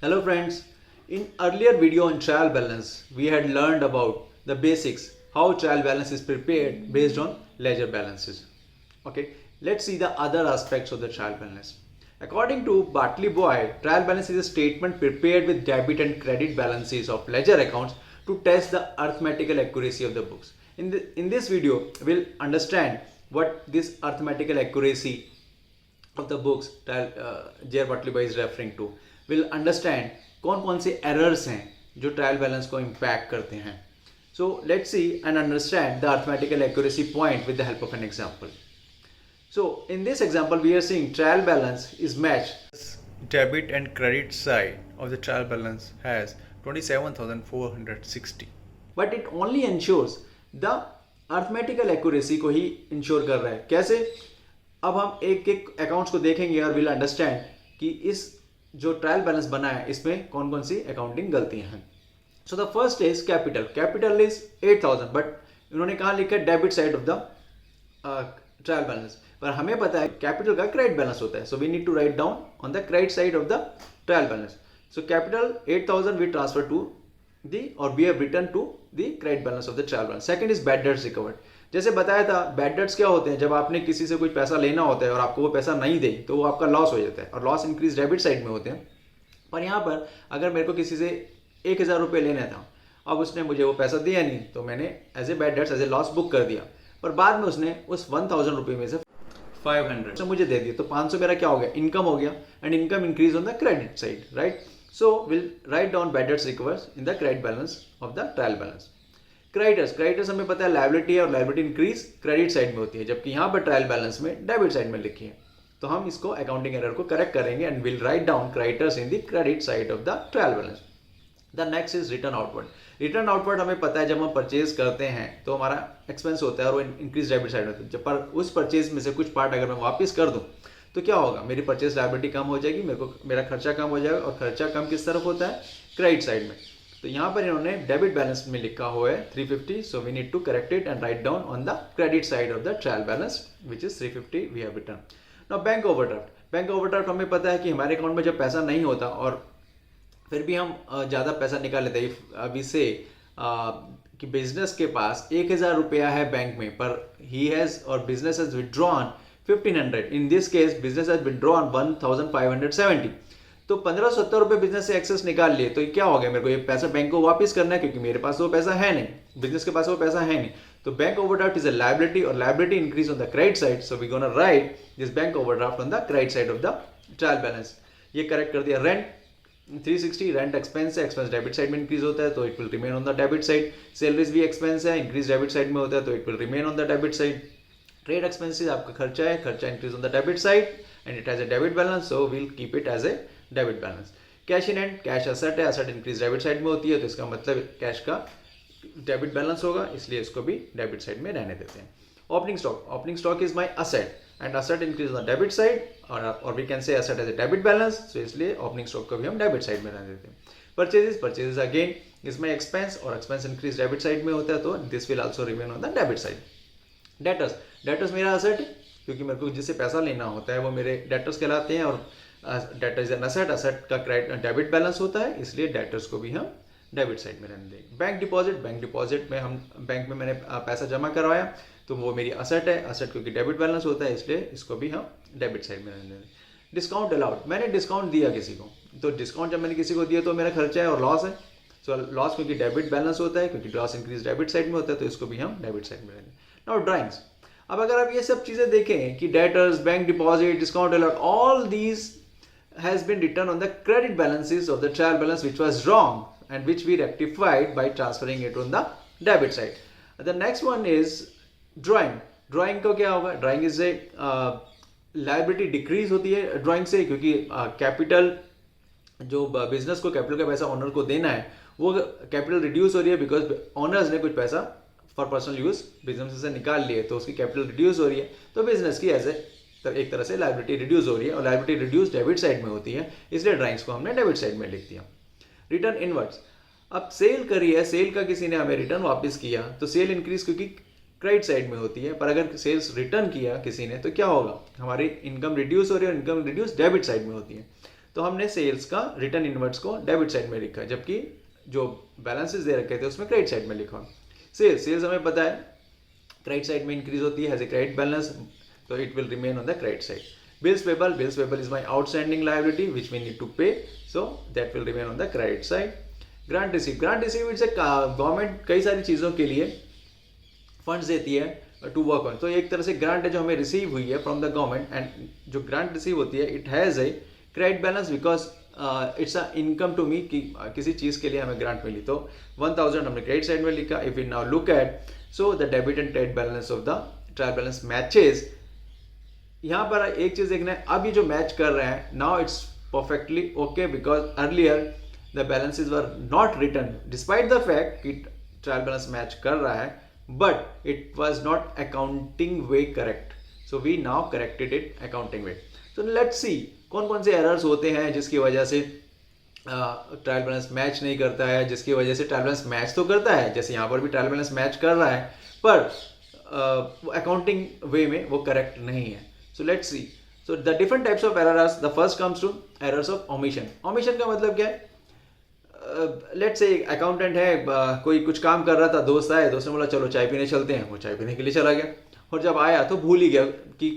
Hello friends, in earlier video on trial balance, we had learned about the basics, how trial balance is prepared based on ledger balances. Okay, let's see the other aspects of the trial balance. According to Bartley Boyd, trial balance is a statement prepared with debit and credit balances of ledger accounts to test the arithmetical accuracy of the books. In this video, we'll understand what this arithmetical accuracy of the books J.R. Bartley Boyd is referring to. Will understand कौन कौन से errors हैं जो trial balance को impact करते हैं. So let's see and understand the arithmetical accuracy point with the help of an example. So in this example we are seeing trial balance is matched. Debit and credit side of the trial balance has 27,460. But it only ensures the arithmetical accuracy को ही ensure कर रहा है. कैसे? अब हम एक एक accounts को देखेंगे और विल अंडरस्टैंड कि इस जो ट्रायल बैलेंस बना है इसमें कौन कौन सी अकाउंटिंग गलतियां हैं. So the first is capital is 8,000 but इन्होंने कहा लिखा है debit side of the trial balance, पर हमें पता है कैपिटल का क्रेडिट बैलेंस होता है. So we need to write down on the credit side of the trial balance. So capital 8,000 we transfer to the और we have return to the credit balance of the trial balance. Second is bad debts recovered. जैसे बताया था bad debts क्या होते हैं, जब आपने किसी से कोई पैसा लेना होता है और आपको वो पैसा नहीं दे तो वो आपका लॉस हो जाता है और लॉस इंक्रीज डेबिट साइड में होते हैं. पर यहाँ पर अगर मेरे को किसी से 1,000 रुपये लेना था, अब उसने मुझे वो पैसा दिया नहीं तो मैंने as a bad debts as a loss book कर दिया, पर बाद में उसने उस 1,000 रुपये में से 500 तो मुझे दे दिया, तो 500 मेरा क्या हो गया, इनकम हो गया, and income increase on the credit side, right. So will write down bad debts recovers in the credit balance of the trial balance. Creditors हमें पता है लायबिलिटी है और लायबिलिटी इंक्रीज क्रेडिट साइड में होती है, जबकि यहाँ पर ट्रायल बैलेंस में डेबिट साइड में लिखी है. तो हम इसको अकाउंटिंग एरर को करेक्ट करेंगे and will write down creditors in the credit side of the trial balance. The next is return outward. Return outward हमें पता है जब हम परचेज करते हैं तो हमारा एक्सपेंस होता है और वो इंक्रीज डेबिट साइड होता है. जब पर उस परचेज में से कुछ पार्ट अगर मैं वापस कर दूं तो क्या होगा, मेरी परचेज लायबिलिटी कम हो जाएगी, मेरा खर्चा कम हो जाएगा, और खर्चा कम किस तरफ होता है, क्रेडिट साइड में. तो यहाँ पर इन्होंने डेबिट बैलेंस में लिखा हुआ है 350, so we need to correct it and write down on the credit side of the trial balance which is 350 we have written. Now bank overdraft हमें पता है कि हमारे अकाउंट में जब पैसा नहीं होता और फिर भी हम ज़्यादा पैसा निकाल लेते हैं. अभी से कि बिजनेस के पास 1,000 रुपया है बैंक में, पर ही हैज़ और business has withdrawn 1,500. In this case business has withdrawn 1,570. तो 1,570 रुपये बिजनेस से एक्सेस निकाल लिए, तो क्या हो गया, मेरे को ये पैसा बैंक को वापस करना है क्योंकि मेरे पास वो पैसा है नहीं, बिजनेस के पास वो पैसा है नहीं. तो bank overdraft is a liability और liability increase on the credit side, so we gonna write this bank overdraft on the credit side of the trial balance. ये करेक्ट कर दिया. रेंट 360, रेंट एक्सपेंस है, एक्सपेंस डेबिट साइड में increase होता है तो it will remain on the debit side. Salaries भी expense है, इंक्रीज डेबिट साइड में होता है तो it will remain on the debit side. Trade expenses आपका खर्चा है, खर्चा increase on the debit side and it has a debit balance, so we'll keep it as a debit balance. Cash in hand, cash asset है, asset increase debit side में होती है तो इसका मतलब कैश का डेबिट बैलेंस होगा, इसलिए इसको भी डेबिट साइड में रहने देते हैं. Opening stock is my asset and asset increase on debit side और we can say asset as a debit balance, so इसलिए ओपनिंग स्टॉक को भी हम डेबिट साइड में रहने देते हैं. Purchases again is my expense और एक्सपेंस इंक्रीज डेबिट साइड में होता है तो this will also remain on the debit side. Debtors मेरा असेट है क्योंकि मेरे को जिससे पैसा लेना होता है वो मेरे डेटर्स कहलाते हैं, और डेटर इज एन असेट का डेबिट बैलेंस होता है, इसलिए डेटर्स को भी हम डेबिट साइड में रहने देंगे. बैंक डिपॉजिट में हम बैंक में मैंने पैसा जमा करवाया तो वो मेरी असेट है, असेट क्योंकि डेबिट बैलेंस होता है इसलिए इसको भी हम डेबिट साइड में रहने देंगे. डिस्काउंट अलाउड, मैंने डिस्काउंट दिया किसी को, तो डिस्काउंट जब मैंने किसी को दिया तो मेरा खर्चा है और लॉस है. सो लॉस क्योंकि डेबिट बैलेंस होता है, क्योंकि लॉस इंक्रीज डेबिट साइड में होता है तो इसको भी हम डेबिट साइड में रहेंगे. Now drawings. अब अगर आप ये सब चीज़ें देखें कि debtors, bank deposit, discount allowed, all these has been written on the credit balances of the trial balance which was wrong and which we rectified by transferring it on the debit side. The next one is drawing को क्या होगा, drawing is a liability decrease होती है drawing से, क्योंकि capital जो business को capital का पैसा ओनर को देना है वो कैपिटल रिड्यूस हो रही है बिकॉज ओनर्स ने कुछ पैसा फॉर पर्सनल यूज बिजनेस से निकाल लिए तो उसकी कैपिटल रिड्यूस हो रही है, तो बिजनेस की एज एक तरह से लायबिलिटी रिड्यूस हो रही है और लायबिलिटी रिड्यूस डेबिट साइड में होती है, इसलिए ड्राइंग्स को हमने डेबिट साइड में लिख दिया. रिटर्न इनवर्ड्स, अब सेल करी है, सेल का किसी ने हमें रिटर्न वापस किया तो सेल इंक्रीज क्योंकि क्रेडिट साइड में होती है, पर अगर सेल्स रिटर्न किया किसी ने तो क्या होगा, हमारी इनकम रिड्यूस हो रही है और इनकम रिड्यूस डेबिट साइड में होती है. तो हमने सेल्स का रिटर्न इनवर्ड्स को डेबिट साइड में लिखा है, जबकि जो बैलेंसेस दे रखे थे उसमें क्रेडिट साइड में लिखा। सेल्स हमें पता है क्रेडिट साइड में इंक्रीज होती है, हैज ए क्रेडिट बैलेंस, तो it will remain on the credit side. Bills payable is my outstanding liability which we need to pay, so that will remain on the credit side. Grant receive it's a government कई सारी चीज़ों के लिए funds देती है to work on. तो एक तरह से ग्रांट है जो हमें रिसीव हुई है फ्रॉम द गवर्नमेंट, एंड जो ग्रांट रिसीव होती है it has a credit balance because it's a income to me कि किसी चीज़ के लिए हमें ग्रांट मिली। तो 1000 हमने क्रेडिट साइड में लिखा। If you now look at, so the debit and credit balance of the trial balance matches. यहाँ पर एक चीज देखना है, अब ये जो मैच कर रहे हैं now it's perfectly okay because earlier the balances were not written despite the fact कि ट्रायल बैलेंस मैच कर रहा है, but it was not accounting way correct, so we now corrected it accounting way. So let's see कौन कौन से errors होते हैं जिसकी वजह से ट्रायल बैलेंस मैच नहीं करता है, जिसकी वजह से ट्रायल बैलेंस मैच तो करता है, जैसे यहाँ पर भी ट्रायल बैलेंस मैच कर रहा है पर अकाउंटिंग वे में वो करेक्ट नहीं है। So let's see. So the different types of errors. The first comes to errors of omission. Omission का मतलब क्या है? Let's say अकाउंटेंट है, कोई कुछ काम कर रहा था, दोस्त आए, दोस्त ने बोला चलो चाय पीने चलते हैं, वो चाय पीने के लिए चला गया और जब आया तो भूल ही गया कि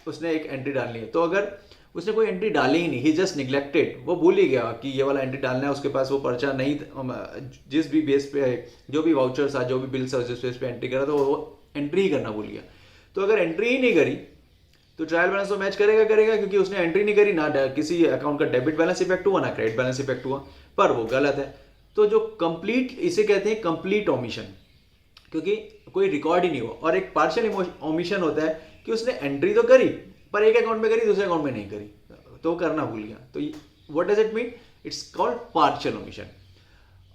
उसने एक एंट्री डालनी है। तो अगर उसने कोई एंट्री डाली ही नहीं, ही जस्ट निग्लेक्टेड, वो भूल ही गया कि ये वाला एंट्री डालना है, उसके पास वो पर्चा नहीं, जिस भी बेस पे जो भी वाउचर्स था, जो भी बिल्स था, जिस बेस पे एंट्री करा तो वो एंट्री ही करना भूल गया। तो अगर एंट्री ही नहीं करी तो ट्रायल बैलेंस तो मैच करेगा क्योंकि उसने एंट्री नहीं करी, ना किसी अकाउंट का डेबिट बैलेंस इफेक्ट हुआ ना क्रेडिट बैलेंस इफेक्ट हुआ, पर वो गलत है। तो जो कंप्लीट, इसे कहते हैं कंप्लीट ओमिशन, क्योंकि कोई रिकॉर्ड ही नहीं हुआ। और एक पार्शियल ओमिशन होता है कि उसने एंट्री तो करी पर एक अकाउंट में करी, दूसरे अकाउंट में नहीं करी, तो करना भूल गया। तो what does it mean? It's called partial omission.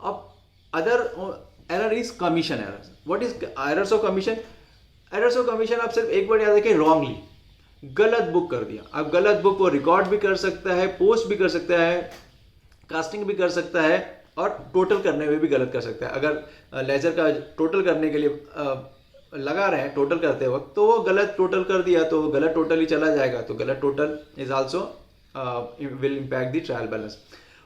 अब other error is commission errors. What is errors of commission? Errors of commission आप सिर्फ एक बार याद रखें, रॉन्गली, गलत बुक कर दिया। अब गलत बुक को रिकॉर्ड भी कर सकता है, पोस्ट भी कर सकता है, कास्टिंग भी कर सकता है और टोटल करने में भी गलत कर सकता है। अगर लेजर का टोटल करने के लिए लगा रहे हैं टोटल करते वक्त, तो वो गलत टोटल कर दिया तो वो गलत टोटल ही चला जाएगा, तो गलत total is also will impact the trial balance.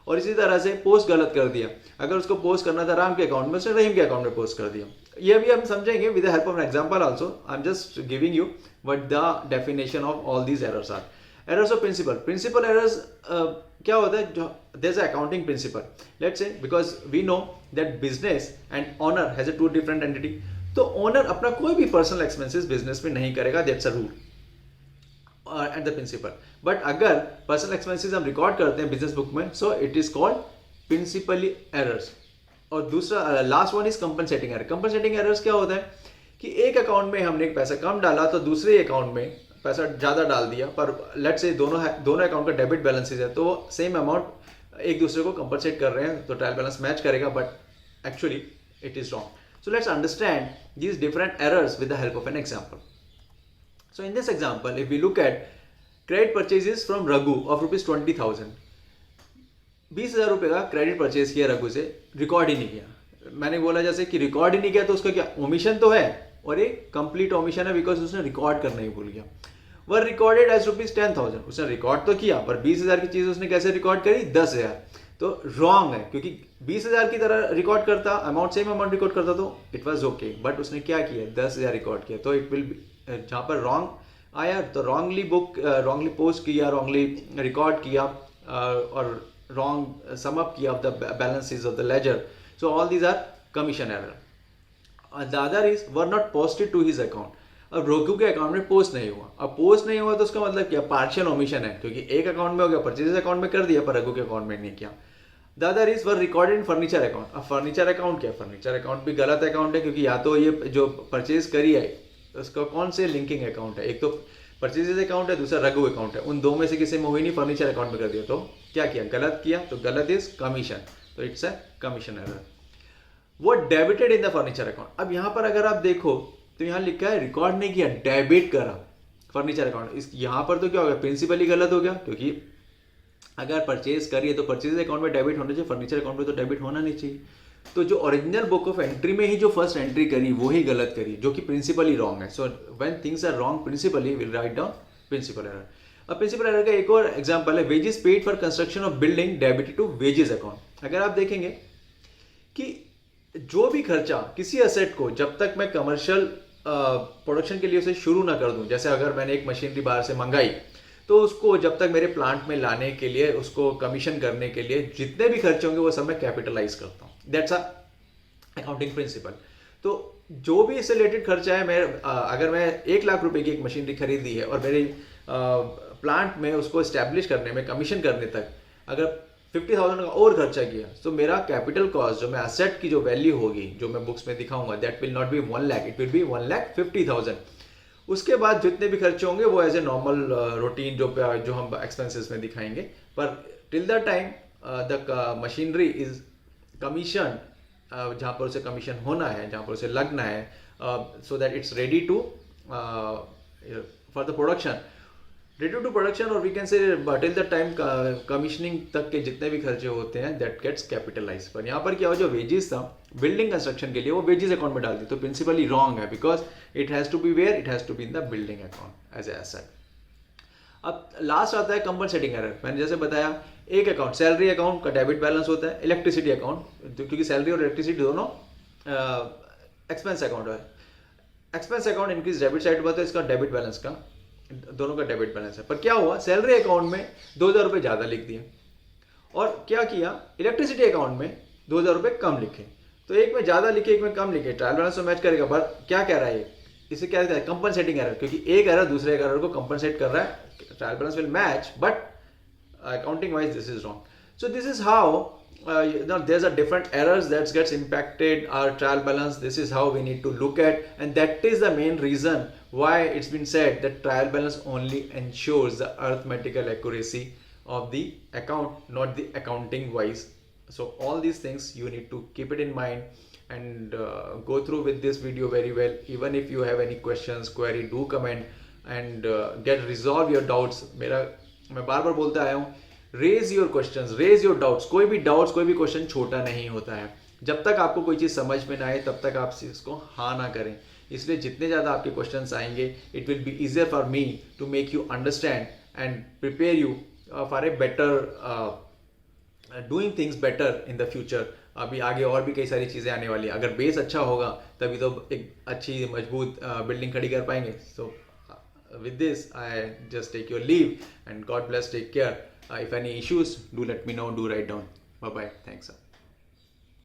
और इसी तरह से पोस्ट गलत कर दिया, अगर उसको पोस्ट करना था राम के अकाउंट में, उसने रहीम के अकाउंट में पोस्ट कर दिया। ये भी हम समझेंगे with the help of an example also. I am just giving you what the definition of all these errors are. Errors of principle errors क्या होता है? जो there is accounting principle, let's say because we know that business and owner has a two different entity, तो ओनर अपना कोई भी personal expenses business में नहीं करेगा, that's a rule and the principle. But अगर पर्सनल एक्सपेंसेस हम रिकॉर्ड करते हैं बिजनेस बुक में, so it is called principally errors. और दूसरा last one is compensating error. Compensating errors क्या होता है कि एक अकाउंट में हमने एक पैसा कम डाला तो दूसरे अकाउंट में पैसा ज़्यादा डाल दिया, पर लेट्स से दोनों अकाउंट का डेबिट बैलेंसेज है, तो सेम अमाउंट एक दूसरे को कंपनसेट कर रहे हैं, तो ट्रायल बैलेंस मैच करेगा, but actually it is wrong. So let's understand these different errors with the help of an example. So in this example if we look at credit purchases from Raghu of ₹20,000, 20,000 रुपये का credit purchase किया रघु से, record ही नहीं किया। मैंने बोला जैसे कि रिकॉर्ड ही नहीं किया तो उसका क्या ओमिशन तो है, और एक कंप्लीट ओमिशन है बिकॉज उसने रिकॉर्ड करना ही भूल गया। वर रिकॉर्डेड एज ₹10,000, उसने रिकॉर्ड तो किया पर 20,000 की चीज उसने कैसे रिकॉर्ड करी? 10,000, तो रॉन्ग है, क्योंकि 20,000 की तरह रिकॉर्ड करता, अमाउंट सेम अमाउंट रिकॉर्ड करता तो इट वाज ओके, बट उसने क्या किया? 10,000 रिकॉर्ड किया, तो इट विल, जहाँ पर रॉन्ग आया तो रॉन्गली पोस्ट किया, रॉन्गली रिकॉर्ड किया और wrong sum up किया of the balances of the ledger, so all these are commission error. The other is were not posted to his account. अब रघु के अकाउंट में पोस्ट नहीं हुआ, अब पोस्ट नहीं हुआ तो उसका मतलब क्या? पार्शियल ओमिशन है, क्योंकि एक अकाउंट में हो गया, परचेजेस अकाउंट में कर दिया पर रघु के अकाउंट में नहीं किया। The other is were recorded in furniture account. अब फर्नीचर अकाउंट क्या? फर्नीचर अकाउंट भी गलत अकाउंट है, क्योंकि या तो ये जो परचेज करी है उसका कौन से लिंकिंग अकाउंट है? एक तो परचेजेस अकाउंट है, दूसरा रघु अकाउंट है, उन दो में से किसी में हुई नहीं, फर्नीचर अकाउंट में कर दिया, तो क्या किया? गलत किया, तो गलत इज कमीशन, तो इट्स अ कमीशन एरर। वो debited in the furniture account. अब यहाँ पर अगर आप देखो तो यहाँ लिखा है रिकॉर्ड नहीं किया, डेबिट करा फर्नीचर अकाउंट। इस यहाँ पर तो क्या हो गया? प्रिंसिपल ही गलत हो गया, क्योंकि अगर परचेज करिए तो परचेज अकाउंट में डेबिट होना चाहिए, फर्नीचर अकाउंट में तो डेबिट होना नहीं चाहिए। तो जो ओरिजिनल बुक ऑफ एंट्री में ही जो फर्स्ट एंट्री करी वो ही गलत करी, जो कि प्रिंसिपली रॉन्ग है। So when things are wrong principally will write down principle error. अब प्रिंसिपल एरर का एक और एग्जांपल है wages paid for construction of building debited to wages account. अगर आप देखेंगे कि जो भी खर्चा किसी एसेट को जब तक मैं कमर्शियल प्रोडक्शन के लिए उसे शुरू ना कर दूं, जैसे अगर मैंने एक मशीनरी बाहर से मंगाई तो उसको जब तक मेरे प्लांट में लाने के लिए, उसको कमीशन करने के लिए जितने भी खर्चे होंगे वो सब मैं कैपिटलाइज करता हूँ। That's a accounting principle. तो जो भी इससे रिलेटेड खर्चा है, मैं अगर मैं 1 लाख रुपए की एक मशीनरी खरीदी है और मेरे प्लांट में उसको इस्टेब्लिश करने में, कमीशन करने तक अगर 50,000 का और खर्चा किया, तो मेरा कैपिटल कॉस्ट, जो मैं एसेट की जो वैल्यू होगी, जो मैं बुक्स में दिखाऊंगा, that will not be 1 lakh, it will B 1,50,000। उसके बाद जितने भी खर्चे होंगे वो एज ए नॉर्मल रूटीन जो हम एक्सपेंसेस में दिखाएंगे। पर till the time the machinery is commission, जहाँ पर उसे कमीशन होना है, जहाँ पर उसे लगना है, so that it's ready to for the production, ready to production, और we can say till the time commissioning तक के जितने भी खर्चे होते हैं दैट गेट्स कैपिटलाइज। पर यहाँ पर क्या हो, जो वेजेस था बिल्डिंग कंस्ट्रक्शन के लिए वो वेजेस अकाउंट में डाल दी, तो प्रिंसिपली रॉन्ग है, because it has to be where, it has to be in the building account as a asset. अब लास्ट आता है कंपनसेटिंग एरर। मैंने जैसे बताया, एक अकाउंट सैलरी अकाउंट का डेबिट बैलेंस होता है, इलेक्ट्रिसिटी अकाउंट, क्योंकि सैलरी और इलेक्ट्रिसिटी दोनों एक्सपेंस अकाउंट है। Expense account increase debit side हुआ, तो इसका डेबिट बैलेंस का, दोनों का डेबिट बैलेंस है। पर क्या हुआ, सैलरी अकाउंट में 2,000 रुपये ज़्यादा लिख दिए, और क्या किया, इलेक्ट्रिसिटी अकाउंट में 2,000 रुपये कम लिखे। तो एक में ज़्यादा लिखे, एक में कम लिखे, ट्रायल बैलेंस तो मैच करेगा, पर क्या कह रहा है, इसे क्या कहता है, कंपनसेटिंग एरर, क्योंकि एक एरर दूसरे एरर को कंपनसेट कर रहा है। Trial balance will match, but accounting wise this is wrong. So this is how there's a different errors that gets impacted our trial balance. This is how we need to look at, and that is the main reason why it's been said that trial balance only ensures the arithmetical accuracy of the account, not the accounting wise. So all these things you need to keep it in mind and go through with this video very well. Even if you have any questions, query, do comment and get resolve your doubts. मैं बार बार बोलता आया हूँ, raise your questions, raise your doubts. कोई भी doubts, कोई भी question छोटा नहीं होता है। जब तक आपको कोई चीज़ समझ में ना आए तब तक आप इसको हाँ ना करें। इसलिए जितने ज़्यादा आपके क्वेश्चंस आएंगे, it will be easier for me to make you understand and prepare you for a better doing things better in the future. अभी आगे और भी कई सारी चीज़ें आने वाली हैं। अगर बेस अच्छा होगा तभी तो एक अच्छी मजबूत बिल्डिंग खड़ी कर पाएंगे। सो with this I just take your leave and God bless, take care. If any issues, do let me know, do write down. Bye bye, thanks.